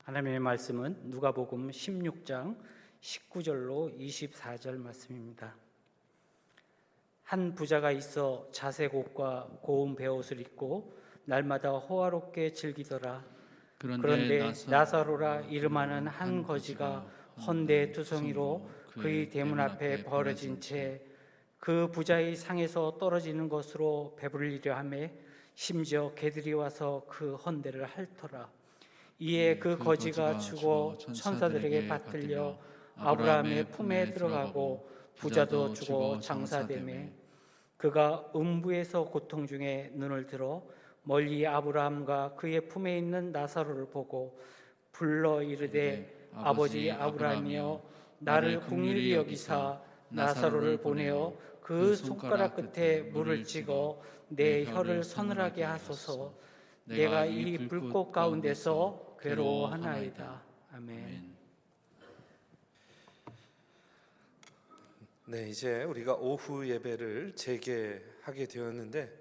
하나님의 말씀은 누가복음 16장 19절로 24절 말씀입니다. 한 부자가 있어 자색옷과 고운 베옷을 입고 날마다 호화롭게 즐기더라. 그런데 나사로라 이름하는 한 거지가 헌데 투성이로 그의 대문 앞에 버려진 채 그 부자의 상에서 떨어지는 것으로 배부르려 하매 심지어 개들이 와서 그 헌데를 핥더라. 이에 그 거지가 죽어 천사들에게 받들려 아브라함의 품에 들어가고 부자도 죽어 장사되매 그가 음부에서 고통 중에 눈을 들어 멀리 아브라함과 그의 품에 있는 나사로를 보고 불러 이르되 아버지 아브라함이여 나를 긍휼히 여기사 나사로를 보내어 그 손가락 끝에 물을 찍어 내 혀를 서늘하게 하소서. 내가 이 불꽃 가운데서 괴로워하나이다. 아멘. 네, 이제 우리가 오후 예배를 재개하게 되었는데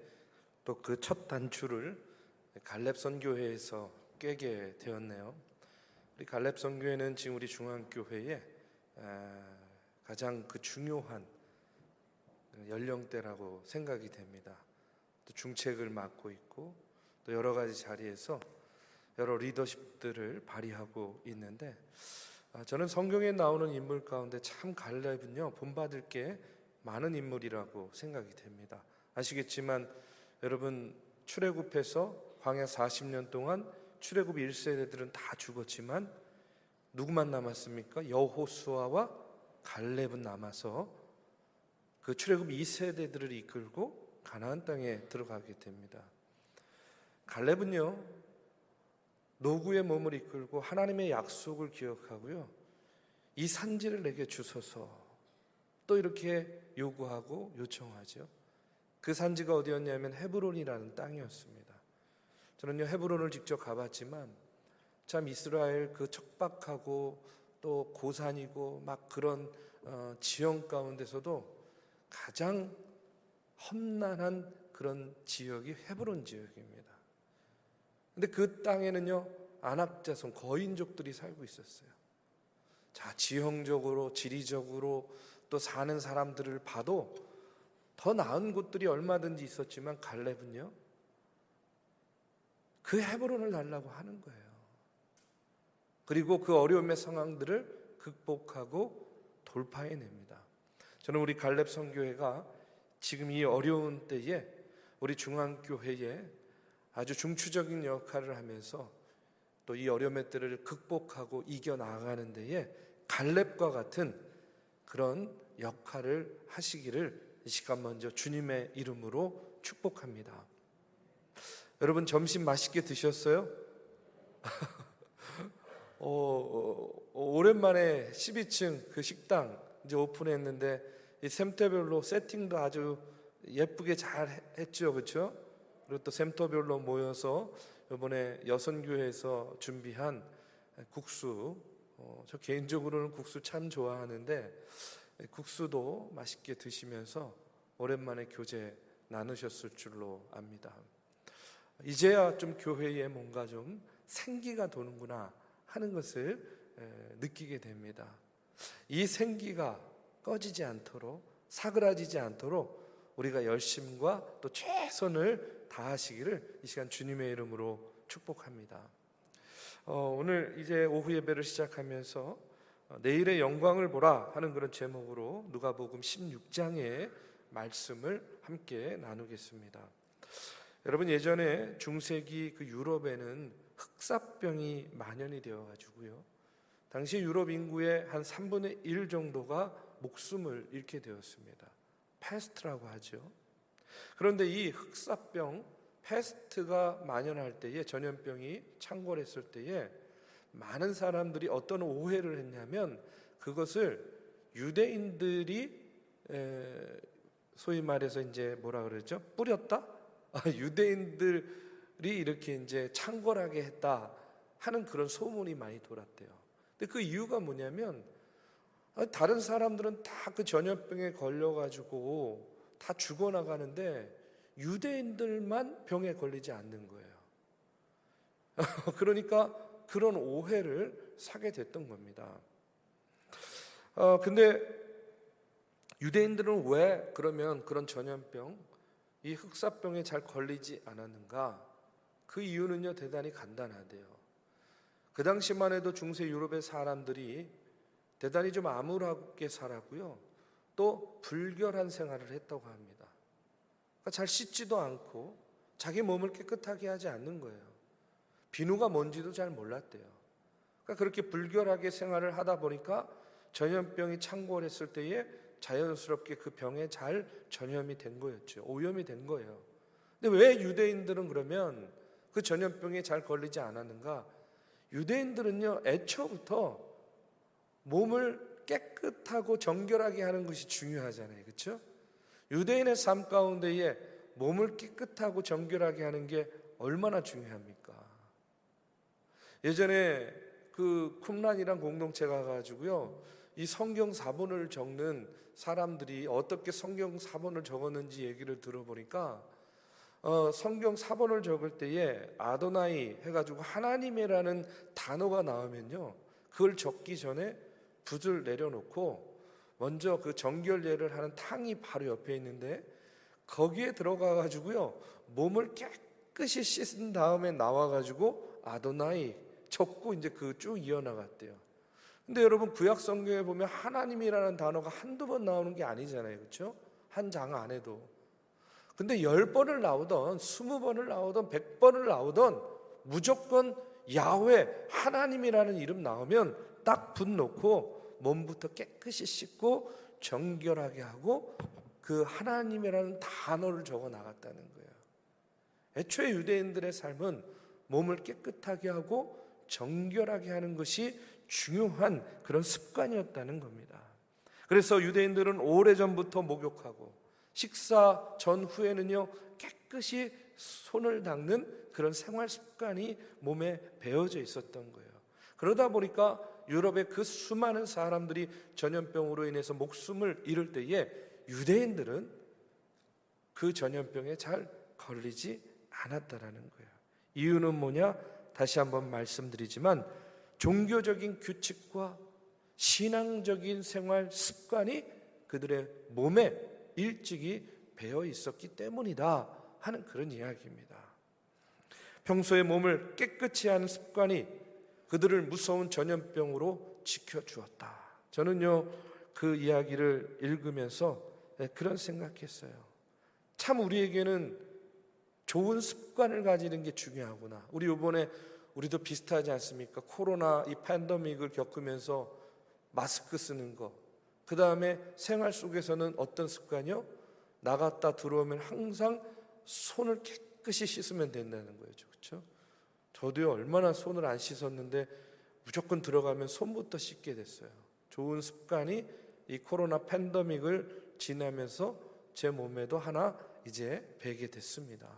또 그 첫 단추를 갈렙 선교회에서 꿰게 되었네요. 우리 갈렙 선교회는 지금 우리 중앙교회의 가장 중요한 연령대라고 생각이 됩니다. 또 중책을 맡고 있고 또 여러 가지 자리에서 여러 리더십들을 발휘하고 있는데 저는 성경에 나오는 인물 가운데 참 갈렙은요 본받을 게 많은 인물이라고 생각이 됩니다. 아시겠지만 여러분 출애굽해서 광야 40년 동안 출애굽 1세대들은 다 죽었지만 누구만 남았습니까? 여호수아와 갈렙은 남아서 그 출애굽 2세대들을 이끌고 가나안 땅에 들어가게 됩니다. 갈렙은요 노구의 몸을 이끌고 하나님의 약속을 기억하고요 이 산지를 내게 주소서 또 이렇게 요구하고 요청하죠. 그 산지가 어디였냐면 헤브론이라는 땅이었습니다. 저는요 헤브론을 직접 가봤지만 참 이스라엘 그 척박하고 또 고산이고 막 그런 지형 가운데서도 가장 험난한 그런 지역이 헤브론 지역입니다. 근데 그 땅에는요 안악자손 거인족들이 살고 있었어요. 자, 지형적으로 지리적으로 또 사는 사람들을 봐도 더 나은 곳들이 얼마든지 있었지만 갈렙은요 그 헤브론을 달라고 하는 거예요. 그리고 그 어려움의 상황들을 극복하고 돌파해냅니다. 저는 우리 갈렙 선교회가 지금 이 어려운 때에 우리 중앙교회에 아주 중추적인 역할을 하면서 또 이 어려움의 때를 극복하고 이겨나가는 데에 갈렙과 같은 그런 역할을 하시기를 이 시간 먼저 주님의 이름으로 축복합니다. 여러분 점심 맛있게 드셨어요? 오랜만에 12층 그 식당 이제 오픈했는데 이 샘터별로 세팅도 아주 예쁘게 잘 했죠, 그렇죠? 그리고 또 샘터별로 모여서 이번에 여선교회에서 준비한 국수, 저 개인적으로는 국수 참 좋아하는데 국수도 맛있게 드시면서 오랜만에 교제 나누셨을 줄로 압니다. 이제야 좀 교회에 뭔가 좀 생기가 도는구나 하는 것을 느끼게 됩니다. 이 생기가 꺼지지 않도록 사그라지지 않도록 우리가 열심과 또 최선을 다하시기를 이 시간 주님의 이름으로 축복합니다. 오늘 이제 오후 예배를 시작하면서 내일의 영광을 보라 하는 그런 제목으로 누가복음 16장의 말씀을 함께 나누겠습니다. 여러분 예전에 중세기 그 유럽에는 흑사병이 만연이 되어 가지고요 당시 유럽 인구의 한 3분의 1 정도가 목숨을 잃게 되었습니다. 패스트라고 하죠. 그런데 이 흑사병 패스트가 만연할 때에 전염병이 창궐했을 때에 많은 사람들이 어떤 오해를 했냐면 그것을 유대인들이 소위 말해서 이제 뭐라 그러죠? 뿌렸다? 유대인들이 이렇게 이제 창궐하게 했다 하는 그런 소문이 많이 돌았대요. 근데 그 이유가 뭐냐면 다른 사람들은 다 그 전염병에 걸려가지고 다 죽어나가는데 유대인들만 병에 걸리지 않는 거예요. 그러니까 그런 오해를 사게 됐던 겁니다. 근데 유대인들은 왜 그러면 그런 전염병, 이 흑사병에 잘 걸리지 않았는가? 그 이유는요, 대단히 간단하대요. 그 당시만 해도 중세 유럽의 사람들이 대단히 좀 암울하게 살았고요, 또 불결한 생활을 했다고 합니다. 그러니까 잘 씻지도 않고 자기 몸을 깨끗하게 하지 않는 거예요. 비누가 뭔지도 잘 몰랐대요. 그러니까 그렇게 불결하게 생활을 하다 보니까 전염병이 창궐했을 때에 자연스럽게 그 병에 잘 전염이 된 거였죠. 오염이 된 거예요. 근데 왜 유대인들은 그러면 그 전염병에 잘 걸리지 않았는가? 유대인들은요, 애초부터 몸을 깨끗하고 정결하게 하는 것이 중요하잖아요. 그렇죠? 유대인의 삶 가운데에 몸을 깨끗하고 정결하게 하는 게 얼마나 중요합니까? 예전에 그 쿰란이란 공동체가 가지고요, 이 성경 사본을 적는 사람들이 어떻게 성경 사본을 적었는지 얘기를 들어보니까 성경 사본을 적을 때에 아도나이 해가지고 하나님이라는 단어가 나오면요, 그걸 적기 전에 붓을 내려놓고 먼저 그 정결례를 하는 탕이 바로 옆에 있는데 거기에 들어가 가지고요, 몸을 깨끗이 씻은 다음에 나와 가지고 아도나이 적고 이제 그 쭉 이어나갔대요. 근데 여러분, 구약 성경에 보면 하나님이라는 단어가 한두 번 나오는 게 아니잖아요. 그렇죠? 한 장 안에도. 근데 10번을 나오던 20번을 나오던 100번을 나오던 무조건 야훼 하나님이라는 이름 나오면 딱 붓 놓고 몸부터 깨끗이 씻고 정결하게 하고 그 하나님이라는 단어를 적어 나갔다는 거예요. 애초에 유대인들의 삶은 몸을 깨끗하게 하고 정결하게 하는 것이 중요한 그런 습관이었다는 겁니다. 그래서 유대인들은 오래전부터 목욕하고 식사 전후에는요, 깨끗이 손을 닦는 그런 생활 습관이 몸에 배어져 있었던 거예요. 그러다 보니까 유럽의 그 수많은 사람들이 전염병으로 인해서 목숨을 잃을 때에 유대인들은 그 전염병에 잘 걸리지 않았다라는 거예요. 이유는 뭐냐? 다시 한번 말씀드리지만 종교적인 규칙과 신앙적인 생활 습관이 그들의 몸에 일찍이 배어 있었기 때문이다 하는 그런 이야기입니다. 평소에 몸을 깨끗이 하는 습관이 그들을 무서운 전염병으로 지켜주었다. 저는요, 그 이야기를 읽으면서 그런 생각했어요. 참 우리에게는 좋은 습관을 가지는 게 중요하구나. 우리도 비슷하지 않습니까? 코로나 이 팬데믹을 겪으면서 마스크 쓰는 거, 그 다음에 생활 속에서는 어떤 습관이요? 나갔다 들어오면 항상 손을 깨끗이 씻으면 된다는 거죠. 그렇죠? 저도요, 얼마나 손을 안 씻었는데 무조건 들어가면 손부터 씻게 됐어요. 좋은 습관이 이 코로나 팬데믹을 지나면서 제 몸에도 하나 이제 배게 됐습니다.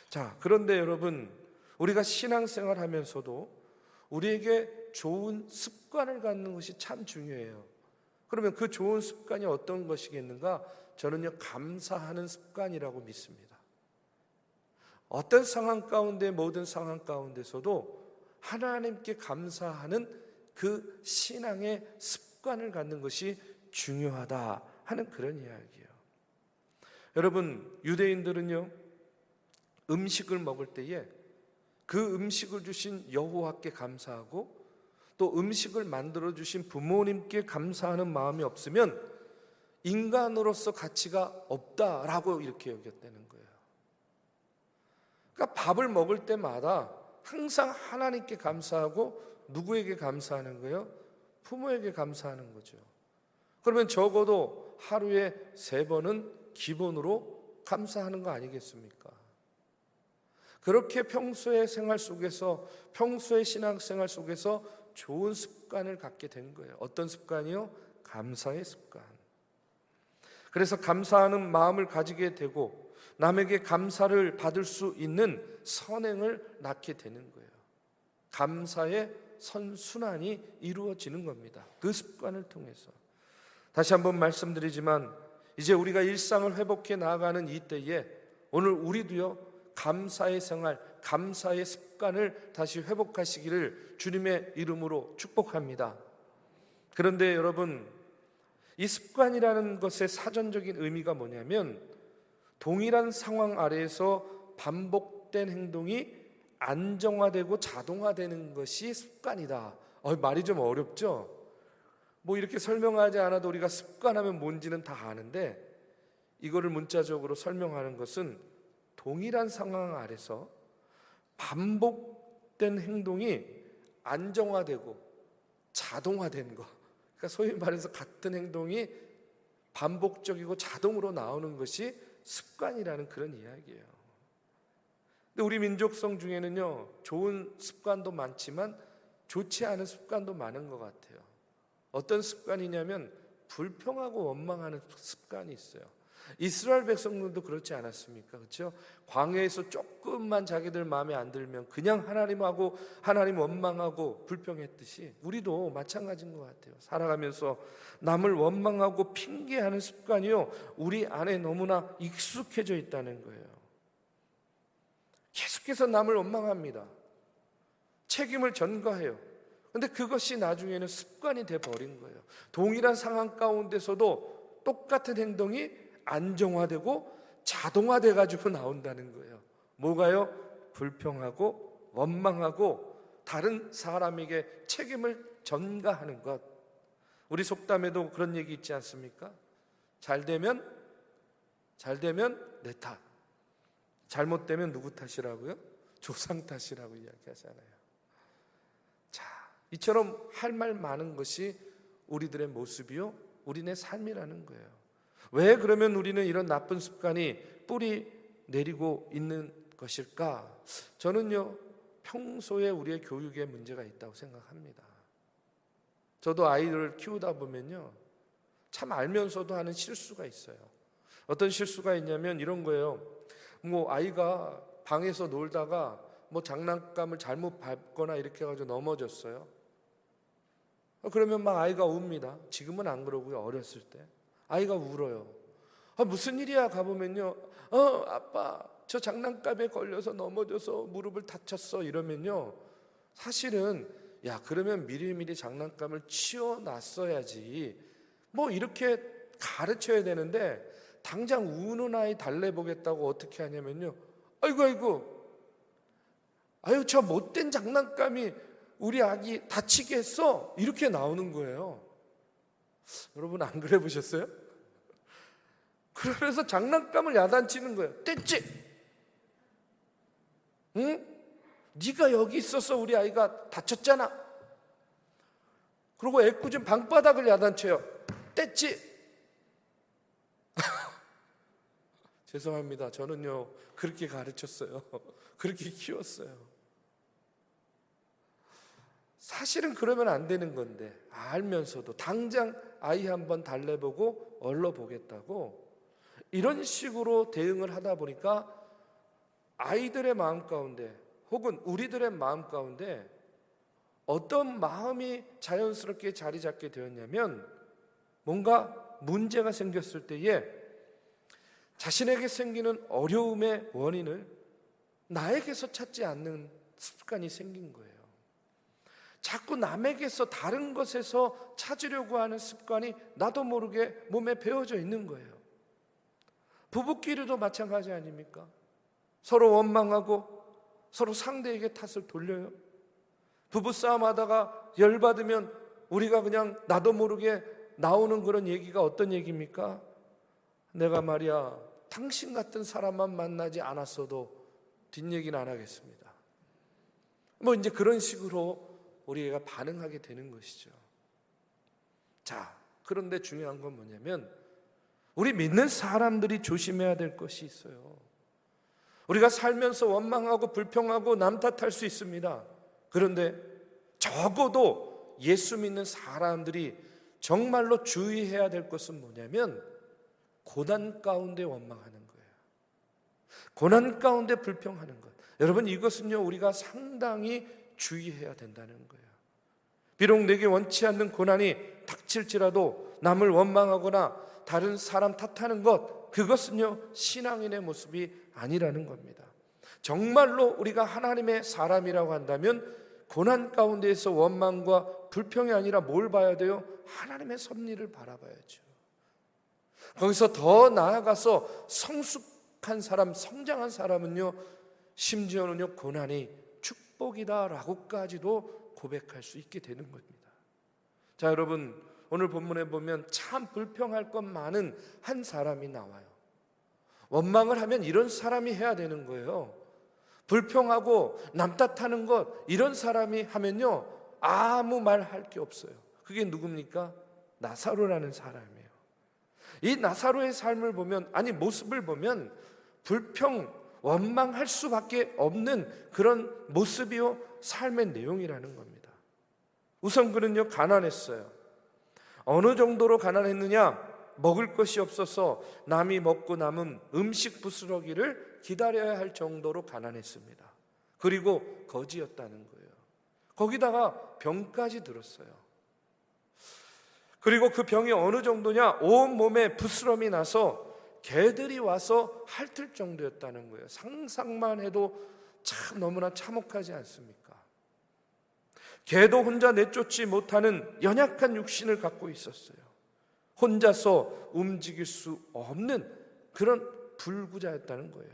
자, 그런데 여러분, 우리가 신앙생활 하면서도 우리에게 좋은 습관을 갖는 것이 참 중요해요. 그러면 그 좋은 습관이 어떤 것이겠는가? 저는요, 감사하는 습관이라고 믿습니다. 어떤 상황 가운데, 모든 상황 가운데서도 하나님께 감사하는 그 신앙의 습관을 갖는 것이 중요하다 하는 그런 이야기예요. 여러분, 유대인들은요, 음식을 먹을 때에 그 음식을 주신 여호와께 감사하고 또 음식을 만들어 주신 부모님께 감사하는 마음이 없으면 인간으로서 가치가 없다라고 이렇게 여겼다는 거예요. 그러니까 밥을 먹을 때마다 항상 하나님께 감사하고 누구에게 감사하는 거예요? 부모에게 감사하는 거죠. 그러면 적어도 하루에 3번은 기본으로 감사하는 거 아니겠습니까? 그렇게 평소의 생활 속에서, 평소의 신앙생활 속에서 좋은 습관을 갖게 된 거예요. 어떤 습관이요? 감사의 습관. 그래서 감사하는 마음을 가지게 되고 남에게 감사를 받을 수 있는 선행을 낳게 되는 거예요. 감사의 선순환이 이루어지는 겁니다. 그 습관을 통해서. 다시 한번 말씀드리지만 이제 우리가 일상을 회복해 나아가는 이 때에 오늘 우리도요, 감사의 생활, 감사의 습관 습관을 다시 회복하시기를 주님의 이름으로 축복합니다. 그런데 여러분, 이 습관이라는 것의 사전적인 의미가 뭐냐면 동일한 상황 아래에서 반복된 행동이 안정화되고 자동화되는 것이 습관이다. 말이 좀 어렵죠? 뭐 이렇게 설명하지 않아도 우리가 습관하면 뭔지는 다 아는데, 이거를 문자적으로 설명하는 것은 동일한 상황 아래서 반복된 행동이 안정화되고 자동화된 것. 그러니까 소위 말해서 같은 행동이 반복적이고 자동으로 나오는 것이 습관이라는 그런 이야기예요. 근데 우리 민족성 중에는요, 좋은 습관도 많지만 좋지 않은 습관도 많은 것 같아요. 어떤 습관이냐면 불평하고 원망하는 습관이 있어요. 이스라엘 백성들도 그렇지 않았습니까? 그렇죠? 광야에서 조금만 자기들 마음에 안 들면 그냥 하나님 원망하고 불평했듯이 우리도 마찬가지인 것 같아요. 살아가면서 남을 원망하고 핑계하는 습관이요, 우리 안에 너무나 익숙해져 있다는 거예요. 계속해서 남을 원망합니다. 책임을 전가해요. 근데 그것이 나중에는 습관이 돼버린 거예요. 동일한 상황 가운데서도 똑같은 행동이 안정화되고 자동화돼 가지고 나온다는 거예요. 뭐가요? 불평하고 원망하고 다른 사람에게 책임을 전가하는 것. 우리 속담에도 그런 얘기 있지 않습니까? 잘 되면 내 탓, 잘못되면 누구 탓이라고요? 조상 탓이라고 이야기하잖아요. 자, 이처럼 할 말 많은 것이 우리들의 모습이요, 우리네 삶이라는 거예요. 왜 그러면 우리는 이런 나쁜 습관이 뿌리 내리고 있는 것일까? 저는요, 평소에 우리의 교육에 문제가 있다고 생각합니다. 저도 아이들을 키우다 보면요, 참 알면서도 하는 실수가 있어요. 어떤 실수가 있냐면 이런 거예요. 뭐 아이가 방에서 놀다가 뭐 장난감을 잘못 밟거나 이렇게 해가지고 넘어졌어요. 그러면 막 아이가 웁니다. 지금은 안 그러고요, 어렸을 때 아이가 울어요. 무슨 일이야? 가보면요, 아빠 저 장난감에 걸려서 넘어져서 무릎을 다쳤어, 이러면요, 사실은 야, 그러면 미리미리 장난감을 치워놨어야지, 뭐 이렇게 가르쳐야 되는데, 당장 우는 아이 달래보겠다고 어떻게 하냐면요, 아유 저 못된 장난감이 우리 아기 다치게 했어, 이렇게 나오는 거예요. 여러분 안 그래 보셨어요? 그러면서 장난감을 야단치는 거예요. 됐지? 응? 네가 여기 있어서 우리 아이가 다쳤잖아. 그리고 애꿎은 방바닥을 야단쳐요. 됐지? 죄송합니다. 저는요, 그렇게 가르쳤어요. 그렇게 키웠어요. 사실은 그러면 안 되는 건데 알면서도 당장 아이 한번 달래보고 얼러보겠다고 이런 식으로 대응을 하다 보니까 아이들의 마음 가운데 혹은 우리들의 마음 가운데 어떤 마음이 자연스럽게 자리 잡게 되었냐면, 뭔가 문제가 생겼을 때에 자신에게 생기는 어려움의 원인을 나에게서 찾지 않는 습관이 생긴 거예요. 자꾸 남에게서, 다른 것에서 찾으려고 하는 습관이 나도 모르게 몸에 배어져 있는 거예요. 부부끼리도 마찬가지 아닙니까? 서로 원망하고 서로 상대에게 탓을 돌려요. 부부싸움 하다가 열받으면 우리가 그냥 나도 모르게 나오는 그런 얘기가 어떤 얘기입니까? 내가 말이야, 당신 같은 사람만 만나지 않았어도 뒷얘기는 안 하겠습니다. 뭐 이제 그런 식으로 우리가 반응하게 되는 것이죠. 자, 그런데 중요한 건 뭐냐면 우리 믿는 사람들이 조심해야 될 것이 있어요. 우리가 살면서 원망하고 불평하고 남 탓할 수 있습니다. 그런데 적어도 예수 믿는 사람들이 정말로 주의해야 될 것은 뭐냐면 고난 가운데 원망하는 거예요. 고난 가운데 불평하는 것. 여러분, 이것은요, 우리가 상당히 주의해야 된다는 거예요. 비록 내게 원치 않는 고난이 닥칠지라도 남을 원망하거나 다른 사람 탓하는 것, 그것은요, 신앙인의 모습이 아니라는 겁니다. 정말로 우리가 하나님의 사람이라고 한다면 고난 가운데에서 원망과 불평이 아니라 뭘 봐야 돼요? 하나님의 섭리를 바라봐야죠. 거기서 더 나아가서 성숙한 사람, 성장한 사람은요, 심지어는요, 고난이 축복이다라고까지도 고백할 수 있게 되는 겁니다. 자, 여러분, 오늘 본문에 보면 참 불평할 것 많은 한 사람이 나와요. 원망을 하면 이런 사람이 해야 되는 거예요. 불평하고 남 탓하는 것, 이런 사람이 하면요, 아무 말 할 게 없어요. 그게 누굽니까? 나사로라는 사람이에요. 이 나사로의 삶을 보면, 아니 모습을 보면 불평, 원망할 수밖에 없는 그런 모습이요, 삶의 내용이라는 겁니다. 우선 그는요, 가난했어요. 어느 정도로 가난했느냐? 먹을 것이 없어서 남이 먹고 남은 음식 부스러기를 기다려야 할 정도로 가난했습니다. 그리고 거지였다는 거예요. 거기다가 병까지 들었어요. 그리고 그 병이 어느 정도냐? 온 몸에 부스럼이 나서 개들이 와서 핥을 정도였다는 거예요. 상상만 해도 참 너무나 참혹하지 않습니까? 개도 혼자 내쫓지 못하는 연약한 육신을 갖고 있었어요. 혼자서 움직일 수 없는 그런 불구자였다는 거예요.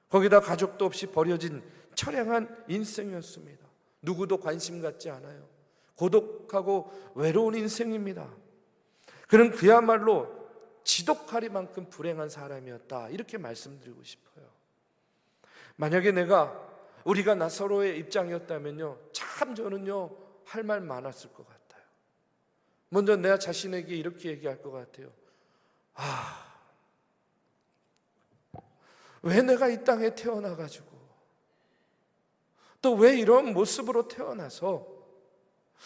거기다 가족도 없이 버려진 처량한 인생이었습니다. 누구도 관심 갖지 않아요. 고독하고 외로운 인생입니다. 그는 그야말로 지독하리만큼 불행한 사람이었다, 이렇게 말씀드리고 싶어요. 만약에 우리가 나사로의 입장이었다면요, 참 저는요, 할 말 많았을 것 같아요. 먼저 내가 자신에게 이렇게 얘기할 것 같아요. 왜 내가 이 땅에 태어나가지고, 또 왜 이런 모습으로 태어나서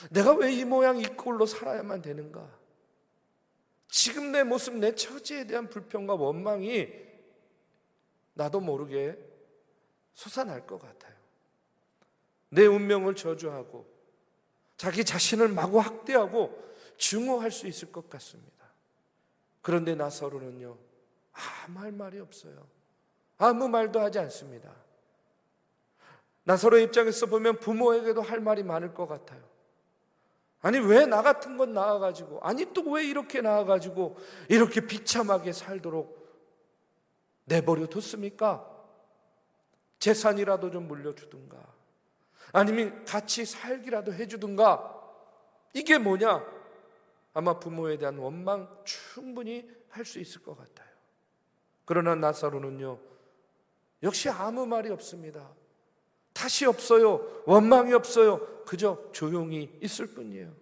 내가 왜 이 모양 이 꼴로 살아야만 되는가? 지금 내 모습, 내 처지에 대한 불평과 원망이 나도 모르게 솟아날 것 같아요. 내 운명을 저주하고 자기 자신을 마구 학대하고 증오할 수 있을 것 같습니다. 그런데 나사로는요, 아무 할 말이 없어요. 아무 말도 하지 않습니다. 나사로의 입장에서 보면 부모에게도 할 말이 많을 것 같아요. 아니 왜 나 같은 건 낳아가지고, 아니 또 왜 이렇게 낳아가지고 이렇게 비참하게 살도록 내버려 뒀습니까? 재산이라도 좀 물려주든가, 아니면 같이 살기라도 해주든가. 이게 뭐냐? 아마 부모에 대한 원망 충분히 할 수 있을 것 같아요. 그러나 나사로는요, 역시 아무 말이 없습니다. 탓이 없어요. 원망이 없어요. 그저 조용히 있을 뿐이에요.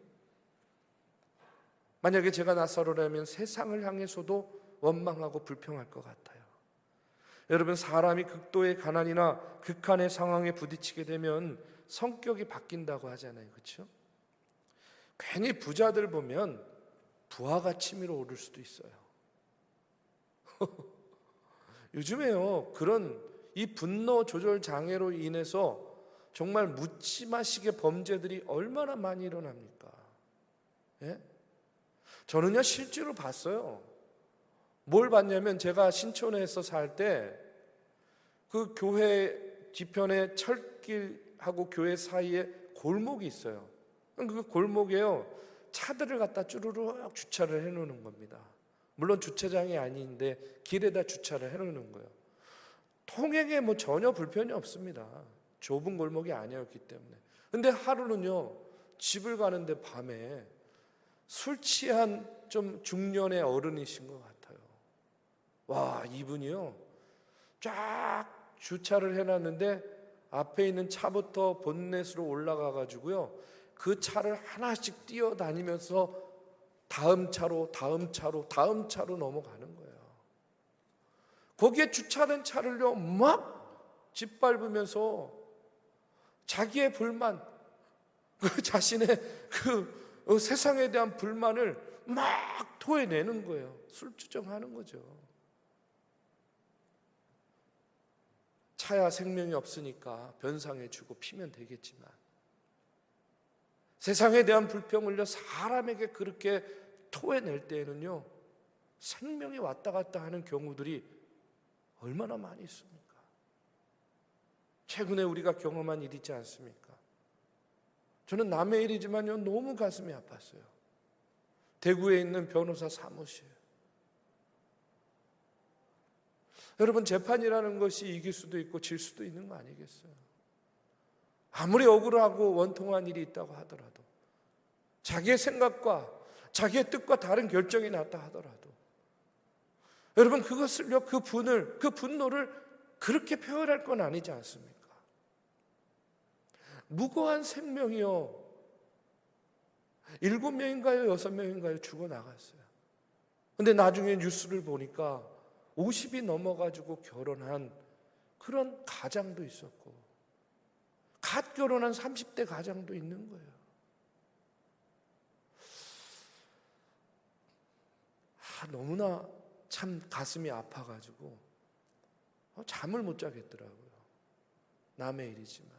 만약에 제가 나사로라면 세상을 향해서도 원망하고 불평할 것 같아요. 여러분, 사람이 극도의 가난이나 극한의 상황에 부딪히게 되면 성격이 바뀐다고 하잖아요. 그렇죠? 괜히 부자들 보면 부하가 치밀어 오를 수도 있어요. 요즘에요, 그런 이 분노 조절 장애로 인해서 정말 묻지마시게 범죄들이 얼마나 많이 일어납니까? 예? 저는요, 실제로 봤어요. 뭘 봤냐면, 제가 신촌에서 살 때 그 교회 뒤편에 철길하고 교회 사이에 골목이 있어요. 그 골목에요, 차들을 갖다 쭈루룩 주차를 해놓는 겁니다. 물론 주차장이 아닌데 길에다 주차를 해놓는 거예요. 통행에 뭐 전혀 불편이 없습니다. 좁은 골목이 아니었기 때문에. 근데 하루는요, 집을 가는데 밤에 술 취한 좀 중년의 어른이신 것 같아요. 와, 이분이요, 쫙 주차를 해놨는데 앞에 있는 차부터 본넷으로 올라가 가지고요, 그 차를 하나씩 뛰어다니면서 다음 차로 넘어가는 거예요. 거기에 주차된 차를요, 막 짓밟으면서 자기의 불만, 그 자신의 그 세상에 대한 불만을 막 토해내는 거예요. 술주정하는 거죠. 차야 생명이 없으니까 변상해주고 피면 되겠지만, 세상에 대한 불평을요, 사람에게 그렇게 토해낼 때에는요, 생명이 왔다 갔다 하는 경우들이 얼마나 많이 있습니까? 최근에 우리가 경험한 일 있지 않습니까? 저는 남의 일이지만요, 너무 가슴이 아팠어요. 대구에 있는 변호사 사무실. 여러분, 재판이라는 것이 이길 수도 있고 질 수도 있는 거 아니겠어요? 아무리 억울하고 원통한 일이 있다고 하더라도, 자기의 생각과 자기의 뜻과 다른 결정이 났다 하더라도, 여러분, 그것을요, 그 분노를 그렇게 표현할 건 아니지 않습니까? 무고한 생명이요, 7명인가요 6명인가요 죽어나갔어요. 근데 나중에 뉴스를 보니까 50이 넘어가지고 결혼한 그런 가장도 있었고, 갓 결혼한 30대 가장도 있는 거예요. 너무나 참 가슴이 아파가지고 잠을 못 자겠더라고요. 남의 일이지만.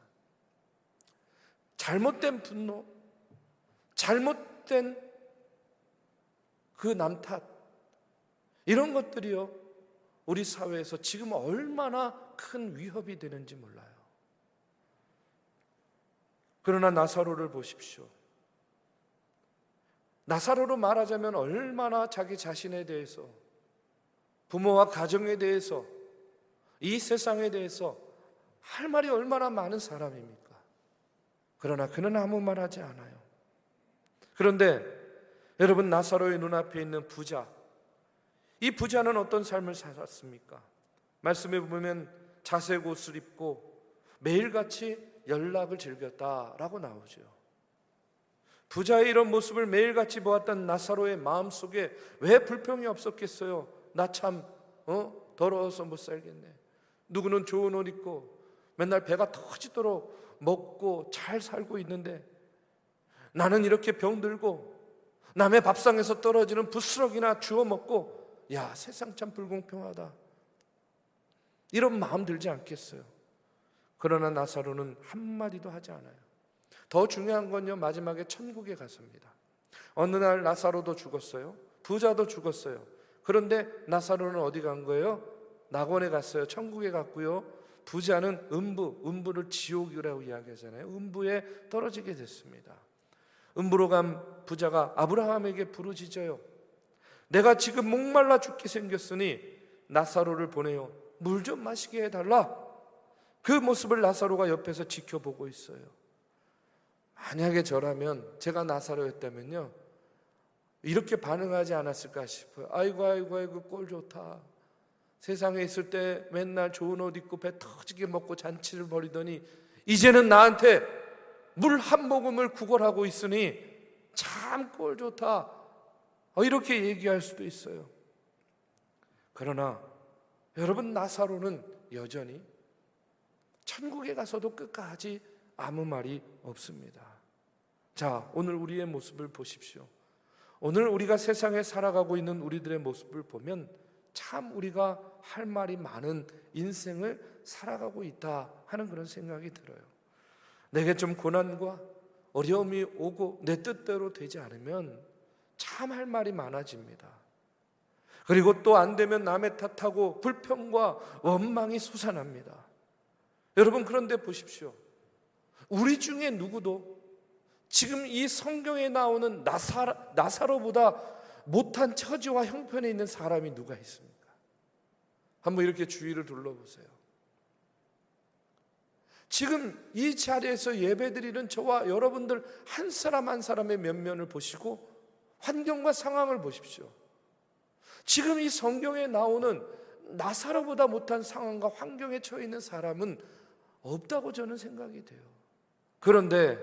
잘못된 분노, 잘못된 그 남 탓, 이런 것들이요, 우리 사회에서 지금 얼마나 큰 위협이 되는지 몰라요. 그러나 나사로를 보십시오. 나사로로 말하자면 얼마나 자기 자신에 대해서, 부모와 가정에 대해서, 이 세상에 대해서 할 말이 얼마나 많은 사람입니까? 그러나 그는 아무 말 하지 않아요. 그런데 여러분, 나사로의 눈앞에 있는 부자, 이 부자는 어떤 삶을 살았습니까? 말씀에 보면 자색 옷을 입고 매일같이 연락을 즐겼다라고 나오죠. 부자의 이런 모습을 매일같이 보았던 나사로의 마음속에 왜 불평이 없었겠어요? 나 참 더러워서 못 살겠네. 누구는 좋은 옷 입고 맨날 배가 터지도록 먹고 잘 살고 있는데, 나는 이렇게 병들고 남의 밥상에서 떨어지는 부스럭이나 주워 먹고, 야, 세상 참 불공평하다, 이런 마음 들지 않겠어요? 그러나 나사로는 한마디도 하지 않아요. 더 중요한 건요, 마지막에 천국에 갔습니다. 어느 날 나사로도 죽었어요. 부자도 죽었어요. 그런데 나사로는 어디 간 거예요? 낙원에 갔어요. 천국에 갔고요. 부자는 음부를 지옥이라고 이야기하잖아요. 음부에 떨어지게 됐습니다. 음부로 간 부자가 아브라함에게 부르짖어요. 내가 지금 목말라 죽게 생겼으니 나사로를 보내요. 물 좀 마시게 해달라. 그 모습을 나사로가 옆에서 지켜보고 있어요. 만약에 저라면, 제가 나사로였다면요, 이렇게 반응하지 않았을까 싶어요. 아이고 꼴 좋다. 세상에 있을 때 맨날 좋은 옷 입고 배 터지게 먹고 잔치를 벌이더니 이제는 나한테 물 한 모금을 구걸하고 있으니 참 꼴 좋다, 이렇게 얘기할 수도 있어요. 그러나 여러분, 나사로는 여전히 천국에 가서도 끝까지 아무 말이 없습니다. 자, 오늘 우리의 모습을 보십시오. 오늘 우리가 세상에 살아가고 있는 우리들의 모습을 보면 참 우리가 할 말이 많은 인생을 살아가고 있다 하는 그런 생각이 들어요. 내게 좀 고난과 어려움이 오고 내 뜻대로 되지 않으면 참 할 말이 많아집니다. 그리고 또 안 되면 남의 탓하고 불평과 원망이 솟아납니다. 여러분, 그런데 보십시오. 우리 중에 누구도 지금 이 성경에 나오는 나사로보다 못한 처지와 형편에 있는 사람이 누가 있습니까? 한번 이렇게 주위를 둘러보세요. 지금 이 자리에서 예배드리는 저와 여러분들 한 사람 한 사람의 면면을 보시고 환경과 상황을 보십시오. 지금 이 성경에 나오는 나사로보다 못한 상황과 환경에 처해 있는 사람은 없다고 저는 생각이 돼요. 그런데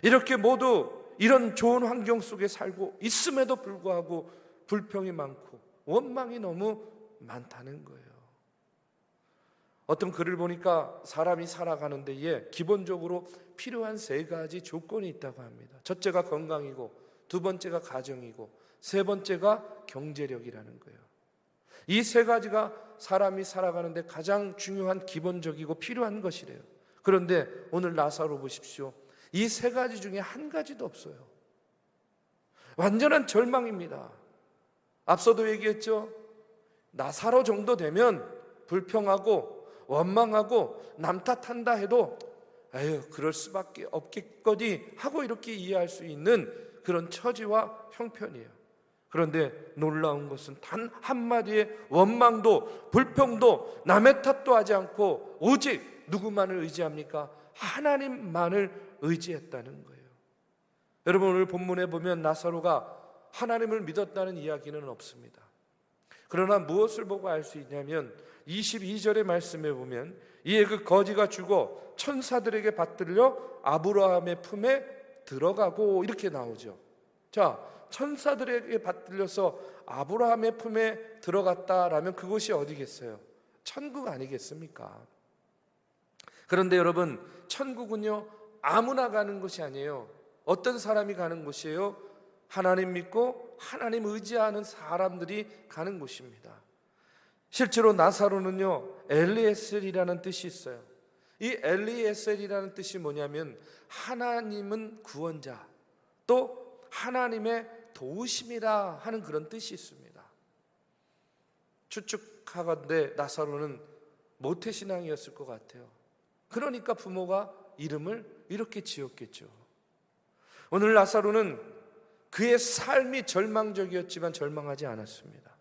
이렇게 모두 이런 좋은 환경 속에 살고 있음에도 불구하고 불평이 많고 원망이 너무 많다는 거예요. 어떤 글을 보니까 사람이 살아가는 데에 기본적으로 필요한 3가지 조건이 있다고 합니다. 첫째가 건강이고, 두 번째가 가정이고, 세 번째가 경제력이라는 거예요. 이 3가지가 사람이 살아가는데 가장 중요한 기본적이고 필요한 것이래요. 그런데 오늘 나사로 보십시오. 이 3가지 중에 한 가지도 없어요. 완전한 절망입니다. 앞서도 얘기했죠. 나사로 정도 되면 불평하고 원망하고 남 탓한다 해도 에휴 그럴 수밖에 없겠거니 하고 이렇게 이해할 수 있는 그런 처지와 형편이에요. 그런데 놀라운 것은 단 한마디의 원망도 불평도 남의 탓도 하지 않고 오직 누구만을 의지합니까? 하나님만을 의지했다는 거예요. 여러분, 오늘 본문에 보면 나사로가 하나님을 믿었다는 이야기는 없습니다. 그러나 무엇을 보고 알 수 있냐면 22절의 말씀에 보면 이에 그 거지가 죽어 천사들에게 받들려 아브라함의 품에 들어가고 이렇게 나오죠. 자, 천사들에게 받들려서 아브라함의 품에 들어갔다라면 그곳이 어디겠어요? 천국 아니겠습니까? 그런데 여러분, 천국은요 아무나 가는 곳이 아니에요. 어떤 사람이 가는 곳이에요? 하나님 믿고 하나님 의지하는 사람들이 가는 곳입니다. 실제로 나사로는요 엘리에셀이라는 뜻이 있어요. 이 엘리에셀이라는 뜻이 뭐냐면 하나님은 구원자, 또 하나님의 도우심이라 하는 그런 뜻이 있습니다. 추측하건대 나사로는 모태신앙이었을 것 같아요. 그러니까 부모가 이름을 이렇게 지었겠죠. 오늘 나사로는 그의 삶이 절망적이었지만 절망하지 않았습니다.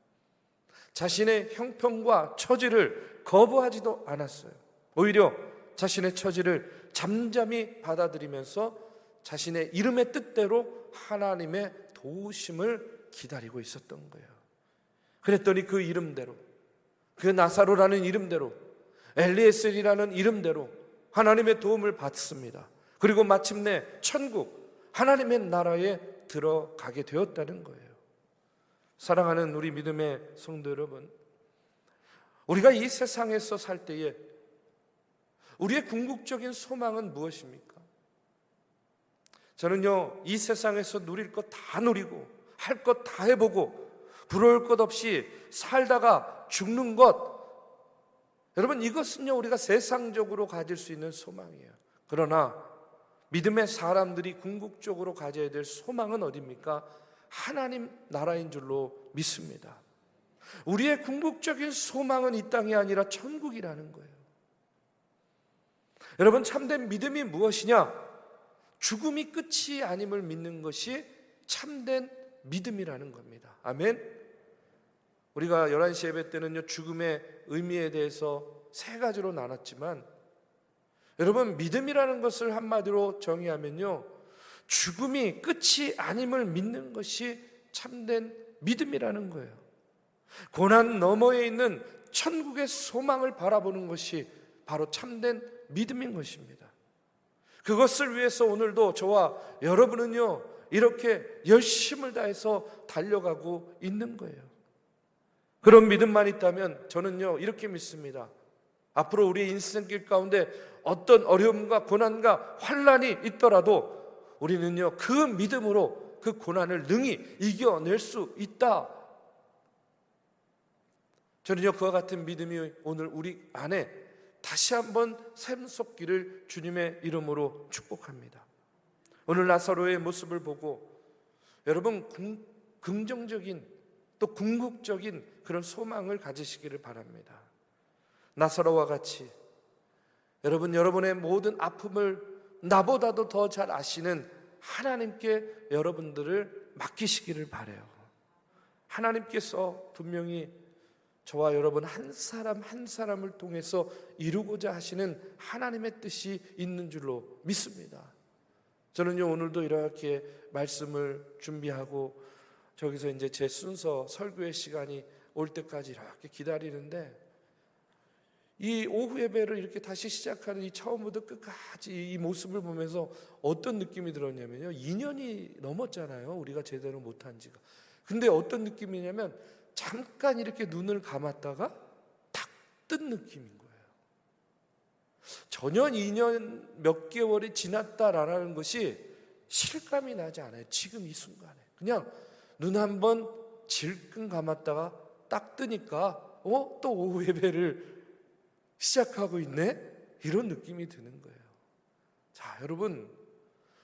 자신의 형편과 처지를 거부하지도 않았어요. 오히려 자신의 처지를 잠잠히 받아들이면서 자신의 이름의 뜻대로 하나님의 도우심을 기다리고 있었던 거예요. 그랬더니 그 이름대로, 그 나사로라는 이름대로, 엘리에셀이라는 이름대로 하나님의 도움을 받습니다. 그리고 마침내 천국, 하나님의 나라에 들어가게 되었다는 거예요. 사랑하는 우리 믿음의 성도 여러분, 우리가 이 세상에서 살 때에 우리의 궁극적인 소망은 무엇입니까? 저는요 이 세상에서 누릴 것 다 누리고 할 것 다 해보고 부러울 것 없이 살다가 죽는 것, 여러분 이것은요 우리가 세상적으로 가질 수 있는 소망이에요. 그러나 믿음의 사람들이 궁극적으로 가져야 될 소망은 어디입니까? 하나님 나라인 줄로 믿습니다. 우리의 궁극적인 소망은 이 땅이 아니라 천국이라는 거예요. 여러분, 참된 믿음이 무엇이냐? 죽음이 끝이 아님을 믿는 것이 참된 믿음이라는 겁니다. 아멘. 우리가 11시 예배 때는요 죽음의 의미에 대해서 3가지로 나눴지만, 여러분 믿음이라는 것을 한마디로 정의하면요 죽음이 끝이 아님을 믿는 것이 참된 믿음이라는 거예요. 고난 너머에 있는 천국의 소망을 바라보는 것이 바로 참된 믿음인 것입니다. 그것을 위해서 오늘도 저와 여러분은요 이렇게 열심을 다해서 달려가고 있는 거예요. 그런 믿음만 있다면 저는요 이렇게 믿습니다. 앞으로 우리의 인생길 가운데 어떤 어려움과 고난과 환난이 있더라도 우리는요 그 믿음으로 그 고난을 능히 이겨낼 수 있다. 저는요 그와 같은 믿음이 오늘 우리 안에 다시 한번 샘솟기를 주님의 이름으로 축복합니다. 오늘 나사로의 모습을 보고 여러분 긍정적인 또 궁극적인 그런 소망을 가지시기를 바랍니다. 나사로와 같이 여러분, 여러분의 모든 아픔을 나보다도 더 잘 아시는 하나님께 여러분들을 맡기시기를 바라요. 하나님께서 분명히 저와 여러분 한 사람 한 사람을 통해서 이루고자 하시는 하나님의 뜻이 있는 줄로 믿습니다. 저는요 오늘도 이렇게 말씀을 준비하고 저기서 이제 제 순서 설교의 시간이 올 때까지 이렇게 기다리는데, 이 오후 예배를 이렇게 다시 시작하는 이 처음부터 끝까지 이 모습을 보면서 어떤 느낌이 들었냐면요, 2년이 넘었잖아요 우리가 제대로 못한 지가. 근데 어떤 느낌이냐면 잠깐 이렇게 눈을 감았다가 탁 뜬 느낌인 거예요. 전혀 2년 몇 개월이 지났다라는 것이 실감이 나지 않아요. 지금 이 순간에 그냥 눈 한번 질끈 감았다가 딱 뜨니까 또 오후 예배를 시작하고 있네? 이런 느낌이 드는 거예요. 자, 여러분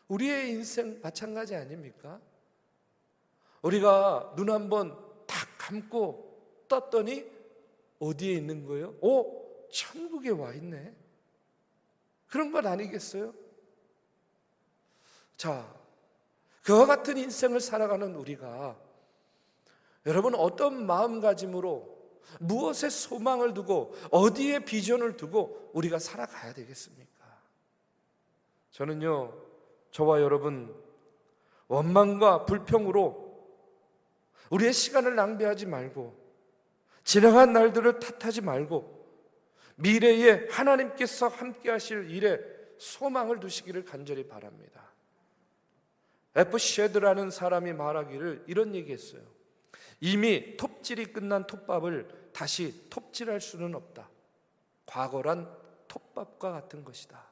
우리의 인생 마찬가지 아닙니까? 우리가 눈 한번 탁 감고 떴더니 어디에 있는 거예요? 천국에 와 있네. 그런 것 아니겠어요? 자, 그와 같은 인생을 살아가는 우리가 여러분 어떤 마음가짐으로 무엇에 소망을 두고 어디에 비전을 두고 우리가 살아가야 되겠습니까? 저는요, 저와 여러분 원망과 불평으로 우리의 시간을 낭비하지 말고 지나간 날들을 탓하지 말고 미래에 하나님께서 함께 하실 일에 소망을 두시기를 간절히 바랍니다. F. 쉐드라는 사람이 말하기를 이런 얘기했어요. 이미 톱질이 끝난 톱밥을 다시 톱질할 수는 없다. 과거란 톱밥과 같은 것이다.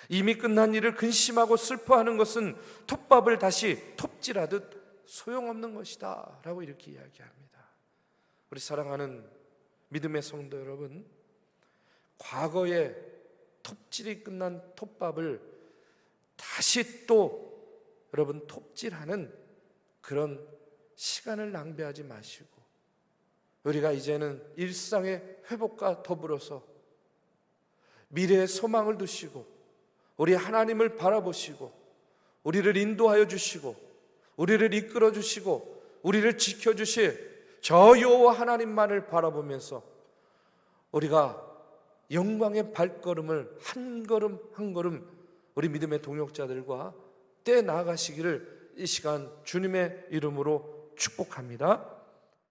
이미 끝난 일을 근심하고 슬퍼하는 것은 톱밥을 다시 톱질하듯 소용없는 것이다 라고 이렇게 이야기합니다. 우리 사랑하는 믿음의 성도 여러분, 과거에 톱질이 끝난 톱밥을 다시 또 여러분 톱질하는 그런 시간을 낭비하지 마시고 우리가 이제는 일상의 회복과 더불어서 미래의 소망을 두시고 우리 하나님을 바라보시고 우리를 인도하여 주시고 우리를 이끌어 주시고 우리를 지켜주실 저 여호와 하나님만을 바라보면서 우리가 영광의 발걸음을 한 걸음 한 걸음 우리 믿음의 동역자들과 떼 나가시기를 이 시간 주님의 이름으로 축복합니다.